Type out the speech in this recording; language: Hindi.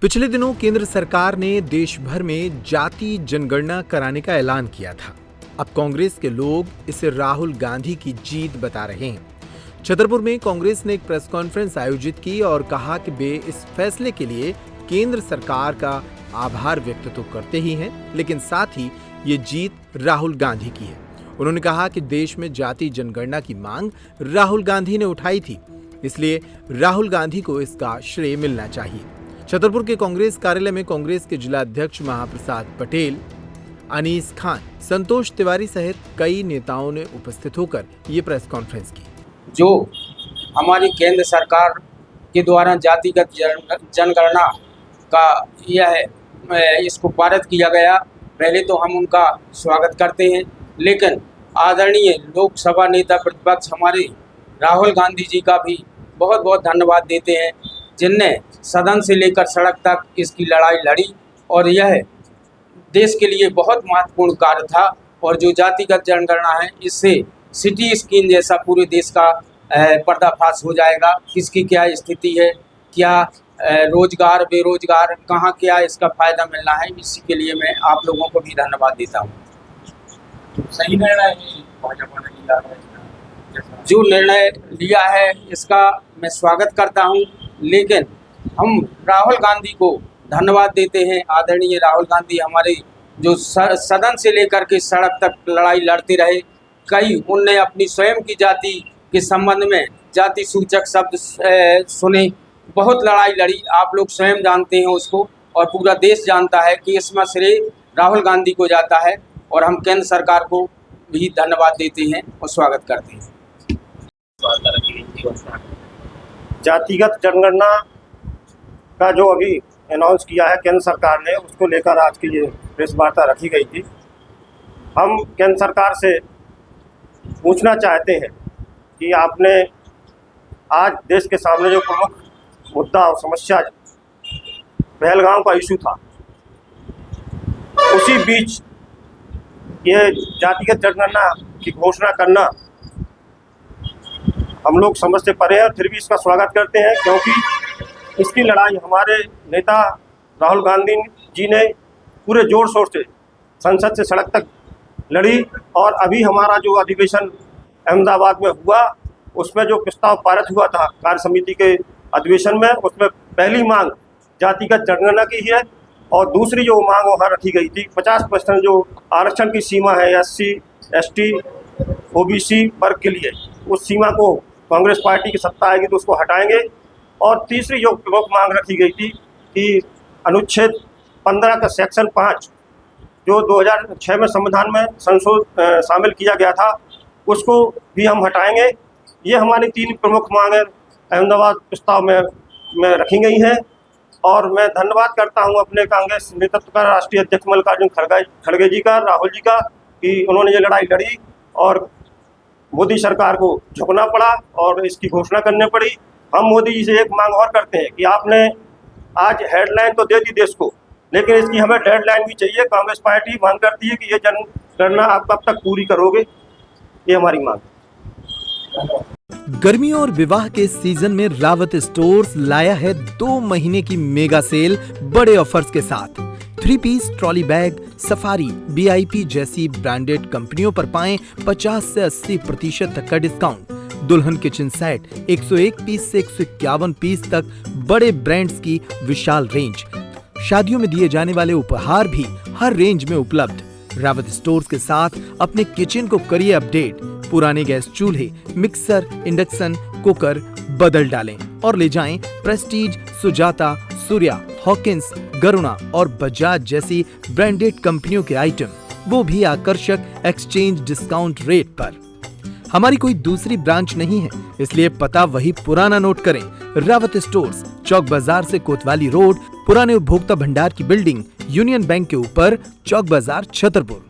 पिछले दिनों केंद्र सरकार ने देश भर में जाति जनगणना कराने का ऐलान किया था। अब कांग्रेस के लोग इसे राहुल गांधी की जीत बता रहे हैं। छतरपुर में कांग्रेस ने एक प्रेस कॉन्फ्रेंस आयोजित की और कहा कि वे इस फैसले के लिए केंद्र सरकार का आभार व्यक्त तो करते ही हैं, लेकिन साथ ही ये जीत राहुल गांधी की है। उन्होंने कहा कि देश में जाति जनगणना की मांग राहुल गांधी ने उठाई थी, इसलिए राहुल गांधी को इसका श्रेय मिलना चाहिए। छतरपुर के कांग्रेस कार्यालय में कांग्रेस के जिला अध्यक्ष महाप्रसाद पटेल, अनीस खान, संतोष तिवारी सहित कई नेताओं ने उपस्थित होकर ये प्रेस कॉन्फ्रेंस की। जो हमारी केंद्र सरकार के द्वारा जातिगत जनगणना का इसको पारित किया गया, पहले तो हम उनका स्वागत करते हैं, लेकिन आदरणीय लोकसभा नेता प्रतिपक्ष हमारे राहुल गांधी जी का भी बहुत बहुत धन्यवाद देते हैं, जिनने सदन से लेकर सड़क तक इसकी लड़ाई लड़ी और यह देश के लिए बहुत महत्वपूर्ण कार्य था। और जो जातिगत जनगणना है, इससे सिटी स्कैन जैसा पूरे देश का पर्दाफाश हो जाएगा, किसकी क्या स्थिति है, क्या रोजगार बेरोजगार कहाँ क्या इसका फायदा मिलना है। इसी के लिए मैं आप लोगों को भी धन्यवाद देता हूँ। सही निर्णय भाजपा ने लिया है, जो निर्णय लिया है इसका मैं स्वागत करता हूँ, लेकिन हम राहुल गांधी को धन्यवाद देते हैं। आदरणीय राहुल गांधी हमारे जो सदन से लेकर के सड़क तक लड़ाई लड़ते रहे, कई उनने अपनी स्वयं की जाति के संबंध में जाति सूचक शब्द सुने, बहुत लड़ाई लड़ी। आप लोग स्वयं जानते हैं उसको, और पूरा देश जानता है कि इसमें श्रेय राहुल गांधी को जाता है। और हम केंद्र सरकार को भी धन्यवाद देते हैं और स्वागत करते हैं। जातिगत जनगणना का जो अभी अनाउंस किया है केंद्र सरकार ने, उसको लेकर आज की ये प्रेस वार्ता रखी गई थी। हम केंद्र सरकार से पूछना चाहते हैं कि आपने आज देश के सामने जो प्रमुख मुद्दा और समस्या पहलगाम का इशू था, उसी बीच ये जातिगत जनगणना की घोषणा करना हम लोग समझ से परे हैं, फिर भी इसका स्वागत करते हैं, क्योंकि इसकी लड़ाई हमारे नेता राहुल गांधी जी ने पूरे जोर शोर से संसद से सड़क तक लड़ी। और अभी हमारा जो अधिवेशन अहमदाबाद में हुआ, उसमें जो प्रस्ताव पारित हुआ था कार्य समिति के अधिवेशन में, उसमें पहली मांग जातिगत जनगणना की है और दूसरी जो मांग वहाँ रखी गई थी 50% जो आरक्षण की सीमा है SC, ST, OBC वर्ग के लिए, उस सीमा को कांग्रेस पार्टी की सत्ता आएगी तो उसको हटाएंगे। और तीसरी जो प्रमुख मांग रखी गई थी कि अनुच्छेद 15 का सेक्शन 5 जो 2006 में संविधान में शामिल किया गया था, उसको भी हम हटाएंगे। ये हमारी तीन प्रमुख मांगें अहमदाबाद प्रस्ताव में रखी गई हैं। और मैं धन्यवाद करता हूं अपने कांग्रेस नेतृत्व का, राष्ट्रीय अध्यक्ष मल्लिकार्जुन खड़गे जी का, राहुल जी का, कि उन्होंने ये लड़ाई लड़ी और मोदी सरकार को झुकना पड़ा और इसकी घोषणा करनी पड़ी। हम मोदी जी से एक मांग और करते हैं कि आपने आज हेडलाइन तो दे दी देश को, लेकिन इसकी हमें डेडलाइन भी चाहिए। कांग्रेस पार्टी मांग करती है कि ये जनगणना आप कब तक पूरी करोगे, ये हमारी मांग। गर्मियों और विवाह के सीजन में रावत स्टोर्स लाया है 2 महीने की मेगा सेल बड़े ऑफर्स के साथ। 3 piece trolley bag, Safari, BIP जैसी ब्रांडेड कंपनियों पर पाएं 50 से 80% तक का डिस्काउंट। दुल्हन किचन सेट 101 पीस से 151 पीस तक बड़े ब्रांड्स की विशाल रेंज। शादियों में दिए जाने वाले उपहार भी हर रेंज में उपलब्ध। रावत स्टोर्स के साथ अपने किचन को करिए अपडेट। पुराने गैस चूल्हे, मिक्सर, इंडक्शन कुकर बदल डालें और ले जाएं प्रेस्टीज, सुजाता, सूर्या, हॉकिंस, गरुणा और बजाज जैसी ब्रांडेड कंपनियों के आइटम, वो भी आकर्षक एक्सचेंज डिस्काउंट रेट पर। हमारी कोई दूसरी ब्रांच नहीं है, इसलिए पता वही पुराना नोट करें। रावत स्टोर्स, चौक बाजार से कोतवाली रोड, पुराने उपभोक्ता भंडार की बिल्डिंग, यूनियन बैंक के ऊपर, चौक बाजार, छतरपुर।